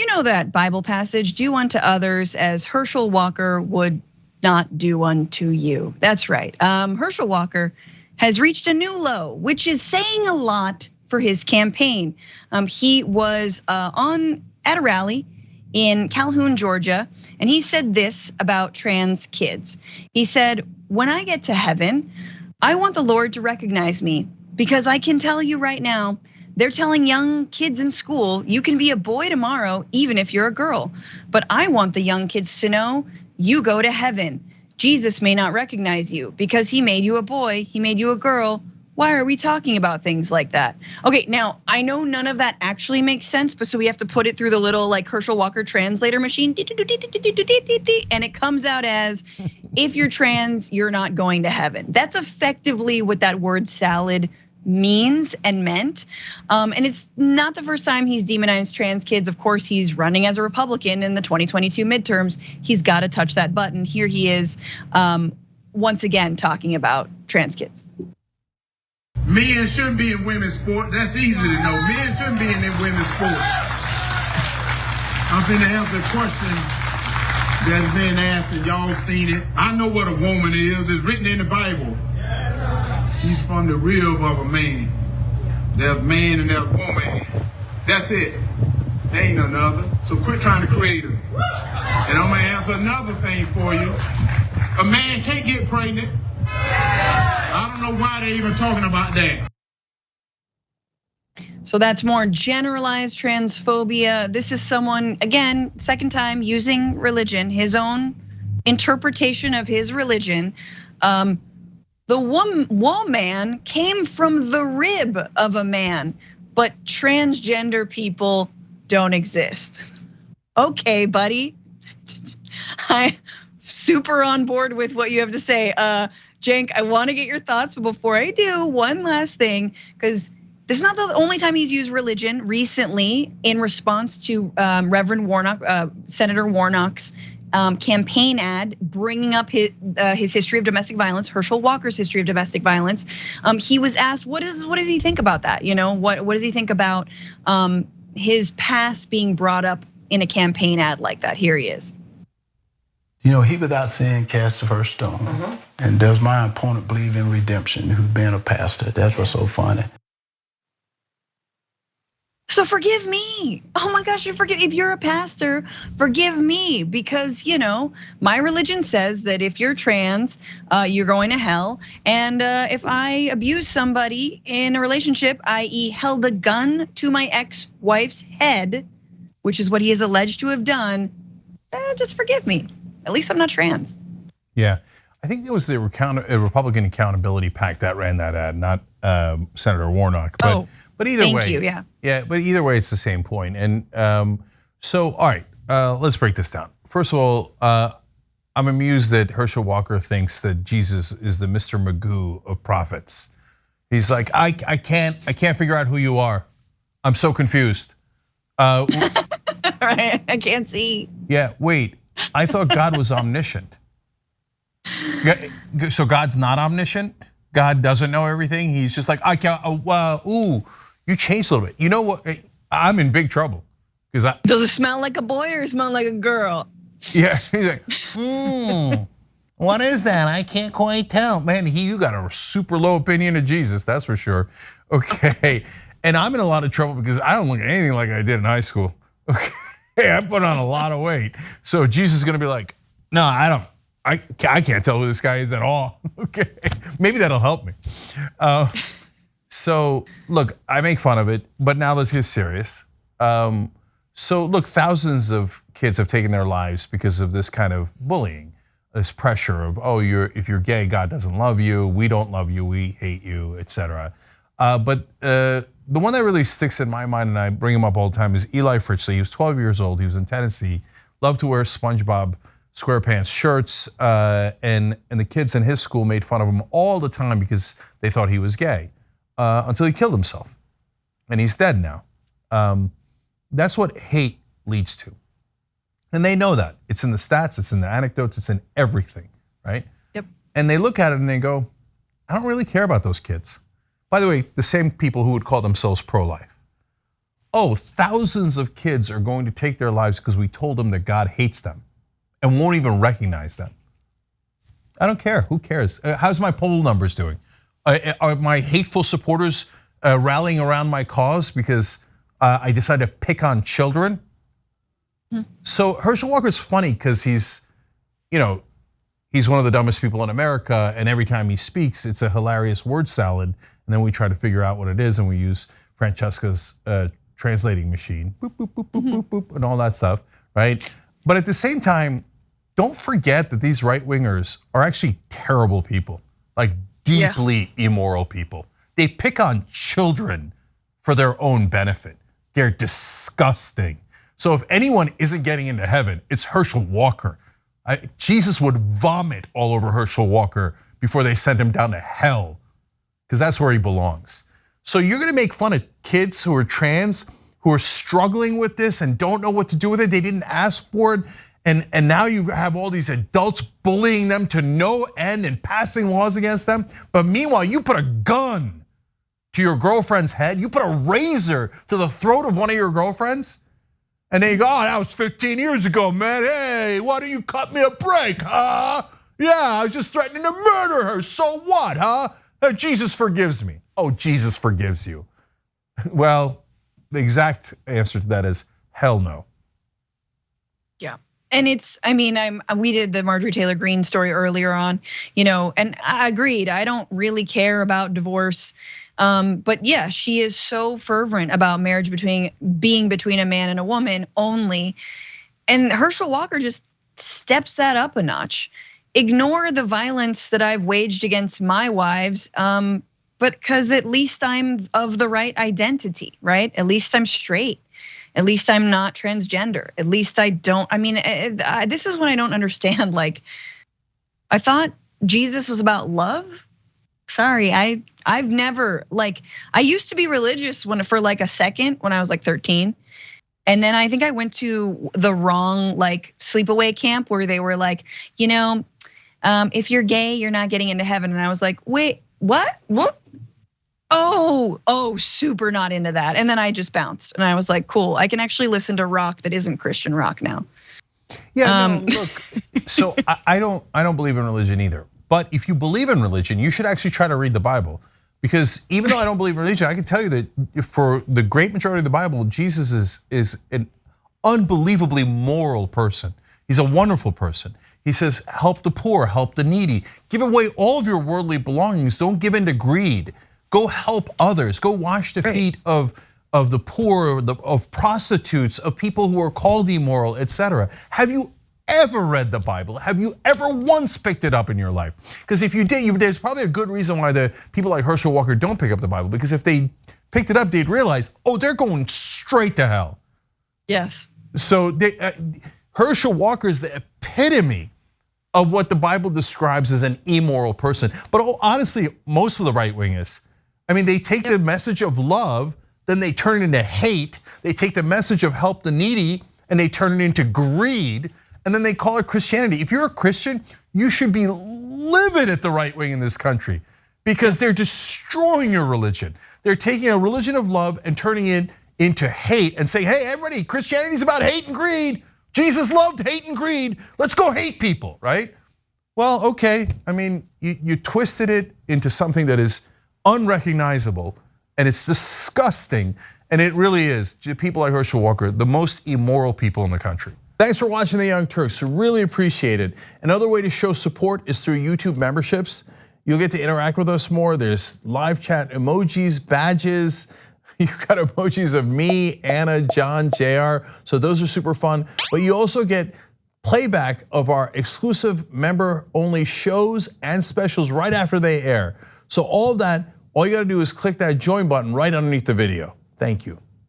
You know that Bible passage, do unto others as Herschel Walker would not do unto you. That's right. Herschel Walker has reached a new low, which is saying a lot for his campaign. He was at a rally in Calhoun, Georgia, and he said this about trans kids. He said, when I get to heaven, I want the Lord to recognize me, because I can tell you right now, they're telling young kids in school, you can be a boy tomorrow, even if you're a girl. But I want the young kids to know, you go to heaven. Jesus may not recognize you because he made you a boy, he made you a girl. Why are we talking about things like that? Okay, now I know none of that actually makes sense, but so we have to put it through the little like Herschel Walker translator machine, and it comes out as, if you're trans, you're not going to heaven. That's effectively what that word salad means and meant. And it's not the first time he's demonized trans kids. Of course, he's running as a Republican in the 2022 midterms. He's got to touch that button. Here he is, once again, talking about trans kids. Men shouldn't be in women's sport. That's easy to know. Men shouldn't be in women's sport. I'm finna answer a question that's been asked and y'all seen it. I know what a woman is. It's written in the Bible. She's from the rib of a man. There's man and there's woman. That's it. There ain't another. So quit trying to create her. And I'm gonna answer another thing for you. A man can't get pregnant. I don't know why they're even talking about that. So that's more generalized transphobia. This is someone, again, second time using religion, his own interpretation of his religion. The woman came from the rib of a man, but transgender people don't exist. Okay, buddy. I'm super on board with what you have to say. Cenk, I want to get your thoughts, but before I do, one last thing, because this is not the only time he's used religion. Recently, in response to Reverend Warnock, Senator Warnock's campaign ad bringing up his history of domestic violence, Herschel Walker's history of domestic violence, he was asked, what does he think about that? You know, what does he think about his past being brought up in a campaign ad like that? Here he is. You know, he without sin cast the first stone. And does my opponent believe in redemption, who's been a pastor? That's what's so funny. So forgive me. Oh my gosh, if you're a pastor, forgive me, because you know my religion says that if you're trans, you're going to hell. And if I abuse somebody in a relationship, i.e., held a gun to my ex-wife's head, which is what he is alleged to have done, just forgive me. At least I'm not trans. Yeah, I think it was the Republican Accountability PAC that ran that ad, not Senator Warnock. But either way, thank you, yeah. Yeah, but either way, it's the same point. And so, all right, let's break this down. First of all, I'm amused that Herschel Walker thinks that Jesus is the Mr. Magoo of prophets. He's like, I can't figure out who you are. I'm so confused. Right, I can't see. Yeah, wait. I thought God was omniscient. So God's not omniscient? God doesn't know everything? He's just like, I can't, you changed a little bit. You know what? I'm in big trouble. Does it smell like a boy or smell like a girl? Yeah, he's like, what is that? I can't quite tell. Man, you got a super low opinion of Jesus, that's for sure. Okay, and I'm in a lot of trouble because I don't look anything like I did in high school. Okay. Hey, I put on a lot of weight. So Jesus is gonna be like, no, I can't tell who this guy is at all. Okay, maybe that'll help me. So look, I make fun of it, but now let's get serious. So look, thousands of kids have taken their lives because of this kind of bullying, this pressure of, if you're gay, God doesn't love you, we don't love you, we hate you, etc. But the one that really sticks in my mind, and I bring him up all the time, is Eli Fritchley. He was 12 years old. He was in Tennessee. Loved to wear SpongeBob SquarePants shirts, and the kids in his school made fun of him all the time because they thought he was gay, until he killed himself, and he's dead now. That's what hate leads to, and they know that. It's in the stats, it's in the anecdotes, it's in everything, right? Yep. And they look at it and they go, I don't really care about those kids. By the way, the same people who would call themselves pro-life. oh, thousands of kids are going to take their lives because we told them that God hates them and won't even recognize them. I don't care, who cares? How's my poll numbers doing? Are my hateful supporters rallying around my cause because I decided to pick on children? So Herschel Walker is funny because he's one of the dumbest people in America, and every time he speaks, it's a hilarious word salad, and then we try to figure out what it is, and we use Francesca's translating machine, boop, boop, boop, boop, boop, boop, and all that stuff, right? But at the same time, don't forget that these right-wingers are actually terrible people, like deeply immoral people. They pick on children for their own benefit. They're disgusting. So if anyone isn't getting into heaven, it's Herschel Walker. Jesus would vomit all over Herschel Walker before they send him down to hell, because that's where he belongs. So you're gonna make fun of kids who are trans, who are struggling with this and don't know what to do with it. They didn't ask for it. And now you have all these adults bullying them to no end and passing laws against them. But meanwhile, you put a gun to your girlfriend's head. You put a razor to the throat of one of your girlfriends. And then you go, oh, that was 15 years ago, man. Hey, why don't you cut me a break, huh? Yeah, I was just threatening to murder her. So what, huh? Jesus forgives me. Oh, Jesus forgives you. Well, the exact answer to that is hell no. Yeah. And we did the Marjorie Taylor Greene story earlier on, and I agreed. I don't really care about divorce. But yeah, she is so fervent about marriage being between a man and a woman only. And Herschel Walker just steps that up a notch. Ignore the violence that I've waged against my wives, but because at least I'm of the right identity, right? At least I'm straight. At least I'm not transgender. At least I don't, this is what I don't understand. Like, I thought Jesus was about love. Sorry, I've never, I used to be religious for like a second when I was like 13. And then I think I went to the wrong sleepaway camp where they were like, if you're gay, you're not getting into heaven. And I was like, wait, what? Oh, super not into that. And then I just bounced and I was like, cool, I can actually listen to rock that isn't Christian rock now. Yeah, no, look, so I don't believe in religion either. But if you believe in religion, you should actually try to read the Bible. Because even though I don't believe in religion, I can tell you that for the great majority of the Bible, Jesus is an unbelievably moral person. He's a wonderful person. He says, help the poor, help the needy. Give away all of your worldly belongings. Don't give in to greed. Go help others. Go wash the feet of the poor, of prostitutes, of people who are called immoral, etc. Have you ever read the Bible? Have you ever once picked it up in your life? Because if you did, there's probably a good reason why the people like Herschel Walker don't pick up the Bible. Because if they picked it up, they'd realize, oh, they're going straight to hell. Yes. So Herschel Walker is the epitome of what the Bible describes as an immoral person. But honestly, most of the right wing is. They take the message of love, then they turn it into hate. They take the message of help the needy and they turn it into greed. And then they call it Christianity. If you're a Christian, you should be livid at the right wing in this country because they're destroying your religion. They're taking a religion of love and turning it into hate and saying, hey, everybody, Christianity's about hate and greed. Jesus loved hate and greed. Let's go hate people, right? Well, okay. You twisted it into something that is unrecognizable and it's disgusting. And it really is, people like Herschel Walker, the most immoral people in the country. Thanks for watching The Young Turks, really appreciate it. Another way to show support is through YouTube memberships. You'll get to interact with us more. There's live chat emojis, badges. You've got emojis of me, Anna, John, JR. So those are super fun. But you also get playback of our exclusive member-only shows and specials right after they air. So all of that, all you gotta do is click that join button right underneath the video. Thank you.